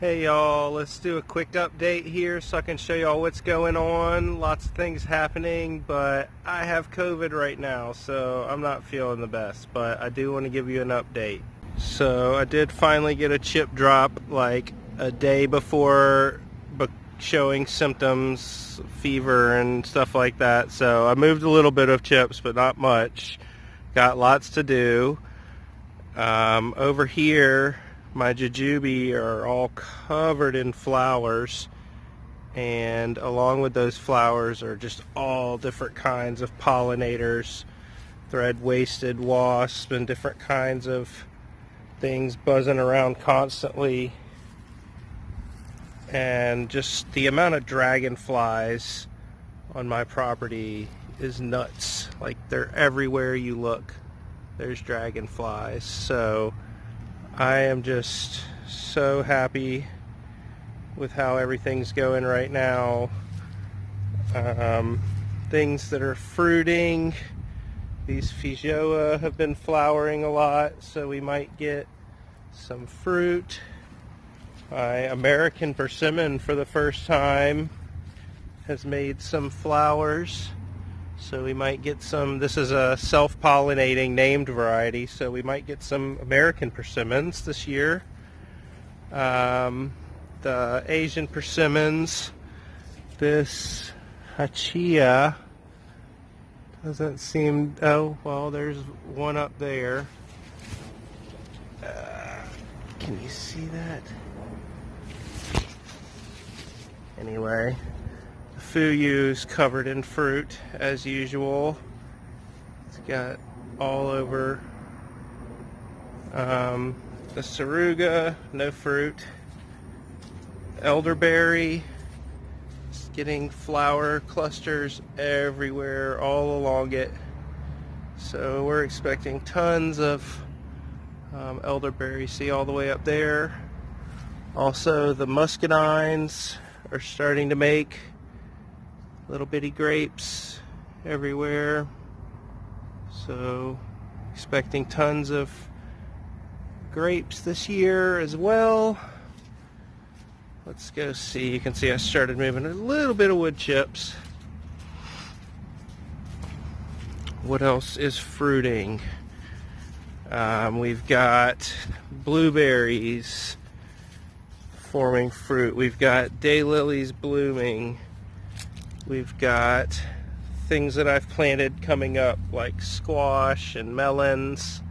Hey y'all, let's do a quick update here so I can show y'all what's going on. Lots of things happening, but I have COVID right now, so I'm not feeling the best, but I do want to give you an update. So I did finally get a chip drop like a day before showing symptoms, fever and stuff like that. So I moved a little bit of chips, but not much. Got lots to do. Over here, my jujube are all covered in flowers, and along with those flowers are just all different kinds of pollinators, thread-waisted wasps and different kinds of things buzzing around constantly. And just the amount of dragonflies on my property is nuts. Like, they're everywhere you look. There's dragonflies. So I am just so happy with how everything's going right now. Things that are fruiting, these Feijoa have been flowering a lot, so we might get some fruit. My American persimmon, for the first time, has made some flowers, so we might get some. This is a self-pollinating named variety, so we might get some American persimmons this year. The Asian persimmons, this Hachia doesn't seem, oh well, there's one up there. Can you see that? Anyway, the Fuyu's covered in fruit as usual. It's got all over. The Saruga, no fruit. Elderberry, it's getting flower clusters everywhere, all along it. So we're expecting tons of elderberry. See all the way up there. Also, the muscadines are starting to make little bitty grapes everywhere. So expecting tons of grapes this year as well. Let's go see. You can see I started moving a little bit of wood chips. What else is fruiting? We've got blueberries forming fruit. We've got daylilies blooming. We've got things that I've planted coming up, like squash and melons.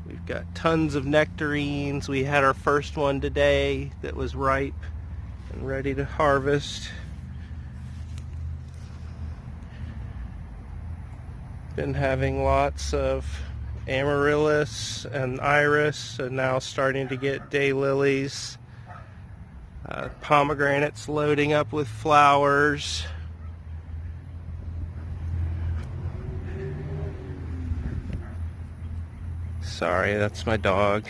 We've got tons of nectarines. We had our first one today that was ripe and ready to harvest. Been having lots of amaryllis and iris, and now starting to get daylilies. Pomegranates loading up with flowers. Sorry, that's my dog.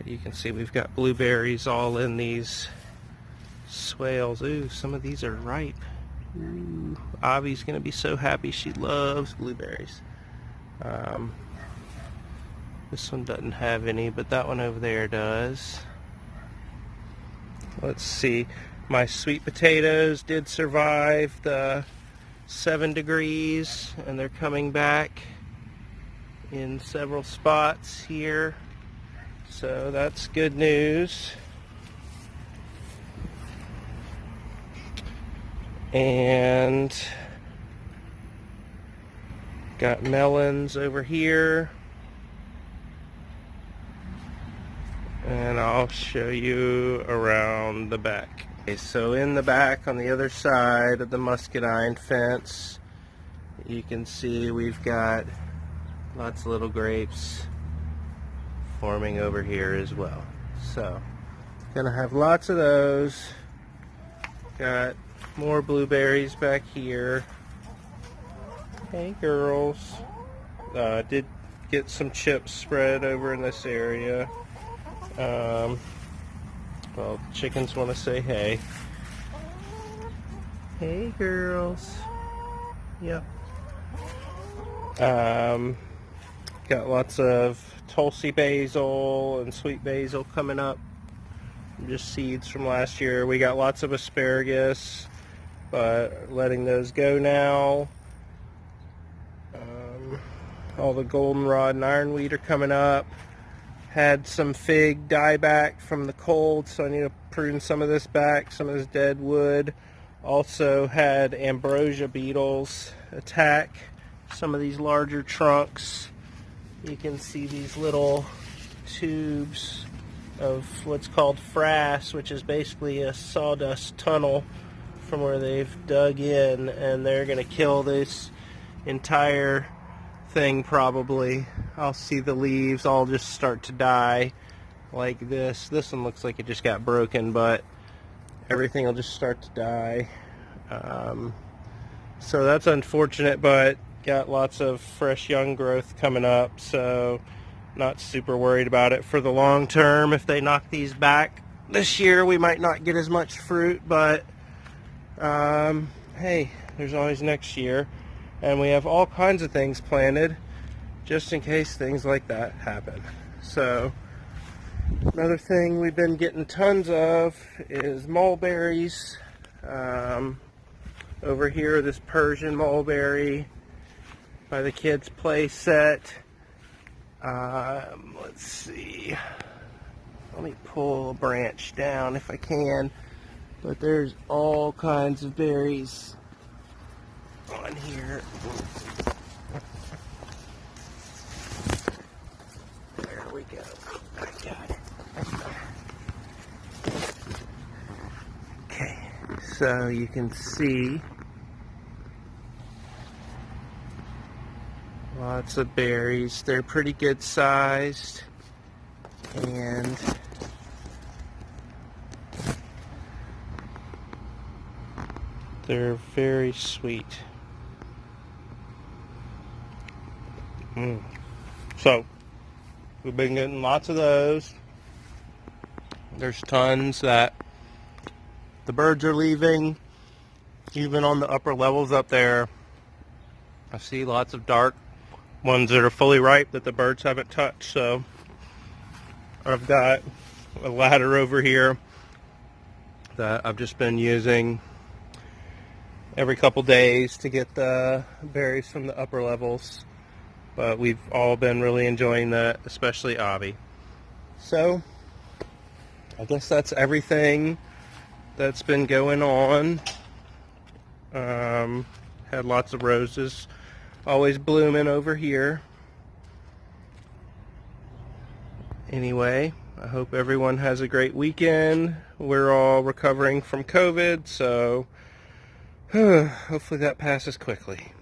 You can see we've got blueberries all in these swales. Ooh, some of these are ripe. Ooh, Avi's gonna be so happy. She loves blueberries. This one doesn't have any, but that one over there does. Let's see. My sweet potatoes did survive the 7 degrees, and they're coming back in several spots here. So that's good news. And got melons over here. And I'll show you around the back. Okay, so in the back on the other side of the muscadine fence, you can see we've got lots of little grapes forming over here as well. So, gonna have lots of those. Got more blueberries back here. Hey girls. Did get some chips spread over in this area. Well, chickens want to say hey. Hey girls. Yep. Got lots of Tulsi basil and sweet basil coming up just seeds from last year. We got lots of asparagus, but letting those go now. All the goldenrod and ironweed are coming up. Had some fig die back from the cold, so I need to prune some of this back, some of this dead wood. Also had ambrosia beetles attack some of these larger trunks. You can see these little tubes of what's called frass, which is basically a sawdust tunnel from where they've dug in, and they're going to kill this entire thing probably. I'll see the leaves all just start to die like this. This one looks like it just got broken, but everything will just start to die. So that's unfortunate, but got lots of fresh young growth coming up, so not super worried about it for the long term. If they knock these back this year, we might not get as much fruit, but hey, there's always next year. And we have all kinds of things planted just in case things like that happen. So another thing we've been getting tons of is mulberries. Over here, this Persian mulberry by the kids' play set. Let's see. Let me pull a branch down if I can. But there's all kinds of berries on here. There we go. I got it. Okay, so you can see lots of berries. They're pretty good sized, and they're very sweet. So we've been getting lots of those. There's tons that the birds are leaving, even on the upper levels up there. I see lots of dark ones that are fully ripe that the birds haven't touched. So I've got a ladder over here that I've just been using every couple days to get the berries from the upper levels. But we've all been really enjoying that, especially Avi. So I guess that's everything that's been going on. Had lots of roses always blooming over here. Anyway, I hope everyone has a great weekend. We're all recovering from COVID, so hopefully that passes quickly.